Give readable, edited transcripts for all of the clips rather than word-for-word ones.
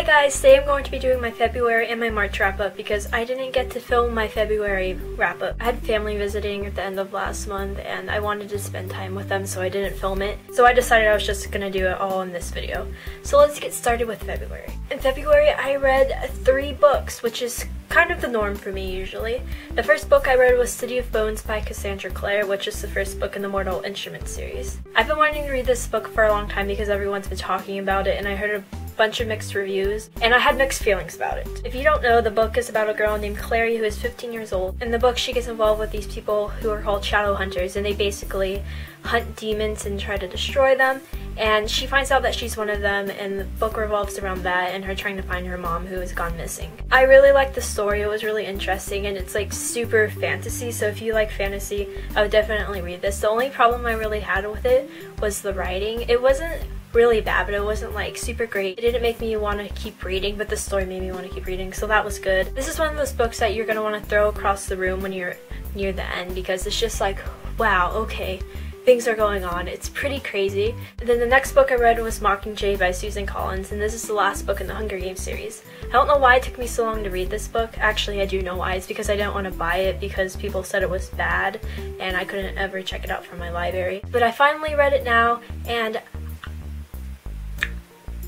Hi guys, today I'm going to be doing my February and my March wrap-up because I didn't get to film my February wrap-up. I had family visiting at the end of last month and I wanted to spend time with them, so I didn't film it. So I decided I was just gonna do it all in this video. So let's get started with February. In February I read 3 books, which is kind of the norm for me usually. The first book I read was City of Bones by Cassandra Clare, which is the first book in the Mortal Instruments series. I've been wanting to read this book for a long time because everyone's been talking about it and I heard a bunch of mixed reviews and I had mixed feelings about it. If you don't know, the book is about a girl named Clary who is 15 years old. In the book she gets involved with these people who are called shadow hunters, and they basically hunt demons and try to destroy them, and she finds out that she's one of them, and the book revolves around that and her trying to find her mom who has gone missing. I really liked the story. It was really interesting and it's like super fantasy, so if you like fantasy I would definitely read this. The only problem I really had with it was the writing. It wasn't really bad, but it wasn't like super great. It didn't make me want to keep reading, but the story made me want to keep reading, so that was good. This is one of those books that you're going to want to throw across the room when you're near the end because it's just like, wow, okay, things are going on. It's pretty crazy. And then the next book I read was Mockingjay by Susan Collins, and this is the last book in the Hunger Games series. I don't know why it took me so long to read this book. Actually, I do know why. It's because I didn't want to buy it because people said it was bad and I couldn't ever check it out from my library. But I finally read it now, and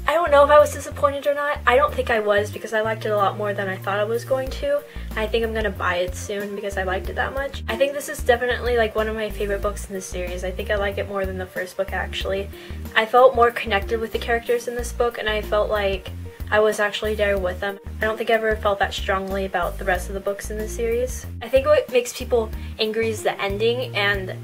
I don't know if I was disappointed or not. I don't think I was because I liked it a lot more than I thought I was going to. I think I'm going to buy it soon because I liked it that much. I think this is definitely like one of my favorite books in the series. I think I like it more than the first book actually. I felt more connected with the characters in this book and I felt like I was actually there with them. I don't think I ever felt that strongly about the rest of the books in the series. I think what makes people angry is the ending, and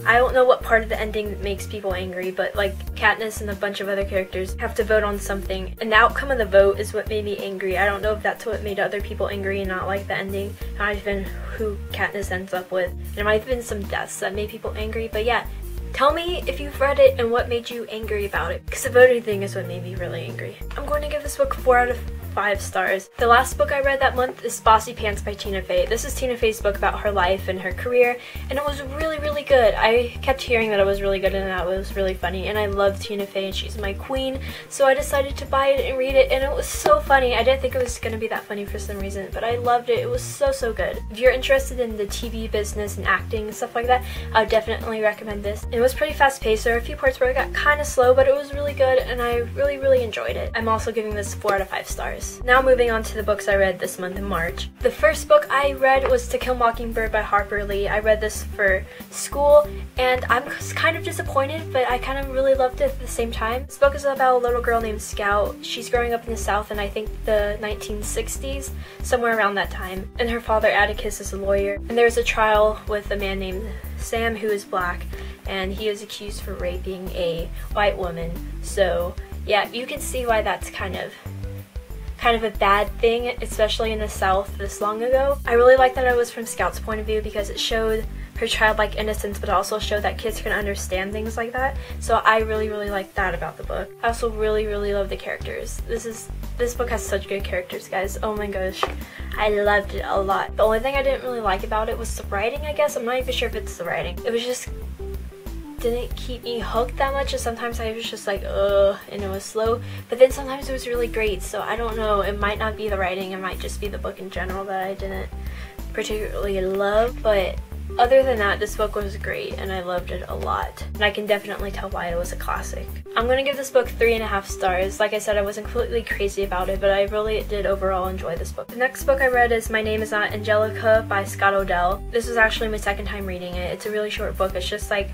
I don't know what part of the ending makes people angry, but like Katniss and a bunch of other characters have to vote on something, and the outcome of the vote is what made me angry. I don't know if that's what made other people angry and not like the ending. It might have been who Katniss ends up with. And it might have been some deaths that made people angry, but yeah. Tell me if you've read it and what made you angry about it, because the voting thing is what made me really angry. I'm going to give this book 4 out of 5 stars. The last book I read that month is Bossy Pants by Tina Fey. This is Tina Fey's book about her life and her career, and it was really, really good. I kept hearing that it was really good and that it was really funny, and I love Tina Fey and she's my queen, so I decided to buy it and read it, and it was so funny. I didn't think it was going to be that funny for some reason, but I loved it. It was so good. If you're interested in the TV business and acting and stuff like that, I would definitely recommend this. It was pretty fast-paced. There were a few parts where it got kind of slow, but it was really good and I really enjoyed it. I'm also giving this 4 out of 5 stars. Now moving on to the books I read this month in March. The first book I read was To Kill a Mockingbird by Harper Lee. I read this for school and I'm kind of disappointed, but I kind of really loved it at the same time. This book is about a little girl named Scout. She's growing up in the South in I think the 1960s, somewhere around that time, and her father Atticus is a lawyer, and there's a trial with a man named Sam who is black, and he is accused for raping a white woman. So yeah, you can see why that's kind of a bad thing, especially in the South this long ago. I really like that it was from Scout's point of view because it showed her childlike innocence, but also showed that kids can understand things like that. So I really like that about the book. I also really love the characters. This book has such good characters, guys. Oh my gosh, I loved it a lot. The only thing I didn't really like about it was the writing, I guess. I'm not even sure if it's the writing. It was just didn't keep me hooked that much, and sometimes I was just like, ugh, and it was slow, but then sometimes it was really great, so I don't know. It might not be the writing, it might just be the book in general that I didn't particularly love, but other than that, this book was great and I loved it a lot, and I can definitely tell why it was a classic. I'm gonna give this book 3.5 stars. Like I said, I wasn't completely crazy about it, but I really did overall enjoy this book. The next book I read is My Name Is Not Angelica by Scott O'Dell. This was actually my second time reading it. It's a really short book. It's just like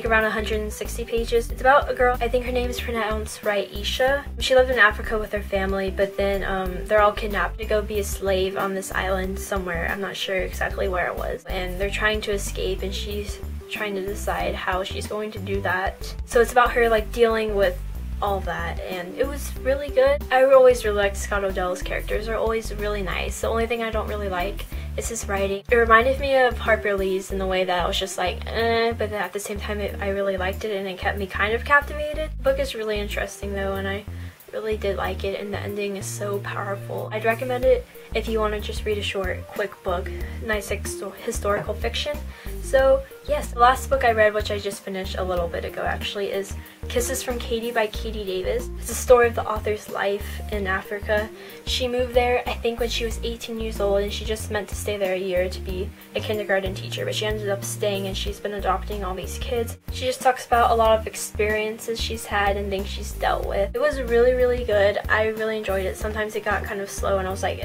around 160 pages. It's about a girl, I think her name is pronounced Raisha. She lived in Africa with her family, but then they're all kidnapped to go be a slave on this island somewhere. I'm not sure exactly where it was. And they're trying to escape and she's trying to decide how she's going to do that. So it's about her like dealing with all that, and it was really good. I always really liked Scott O'Dell's characters. They're always really nice. The only thing I don't really like is his writing. It reminded me of Harper Lee's in the way that I was just like, but then at the same time I really liked it and it kept me kind of captivated. The book is really interesting though, and I really did like it, and the ending is so powerful. I'd recommend it if you want to just read a short, quick book, nice historical fiction. So yes, the last book I read, which I just finished a little bit ago actually, is Kisses from Katie by Katie Davis. It's a story of the author's life in Africa. She moved there, I think, when she was 18 years old, and she just meant to stay there a year to be a kindergarten teacher, but she ended up staying and she's been adopting all these kids. She just talks about a lot of experiences she's had and things she's dealt with. It was really, really good. I really enjoyed it. Sometimes it got kind of slow and I was like,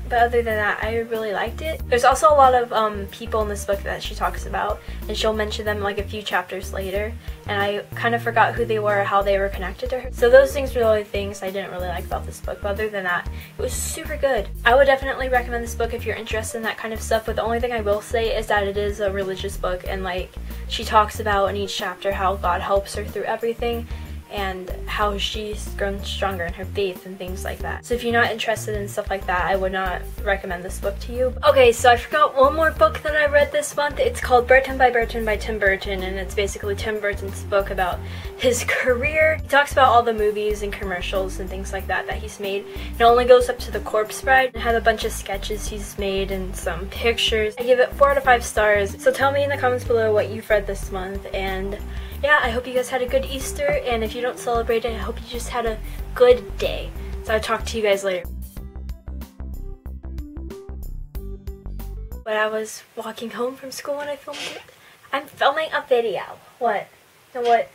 but other than that, I really liked it. There's also a lot of people in this book that she talks about, and she'll mention them like a few chapters later, and I kind of forgot who they were, how they were connected to her. So those things were the only things I didn't really like about this book, but other than that, it was super good. I would definitely recommend this book if you're interested in that kind of stuff, but the only thing I will say is that it is a religious book, and like she talks about in each chapter how God helps her through everything, and how she's grown stronger in her faith and things like that. So if you're not interested in stuff like that, I would not recommend this book to you. Okay, so I forgot one more book that I read this month. It's called Burton by Burton by Tim Burton, and it's basically Tim Burton's book about his career. He talks about all the movies and commercials and things like that he's made. It only goes up to The Corpse Bride. It has a bunch of sketches he's made and some pictures. I give it 4 out of 5 stars. So tell me in the comments below what you've read this month, and yeah, I hope you guys had a good Easter, and if you don't celebrate it, I hope you just had a good day. So I'll talk to you guys later. But I was walking home from school when I filmed it. I'm filming a video. What? And what?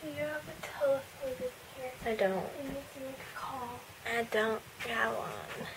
Do you have a telephone in here? I don't. You need to make a call. I don't got one.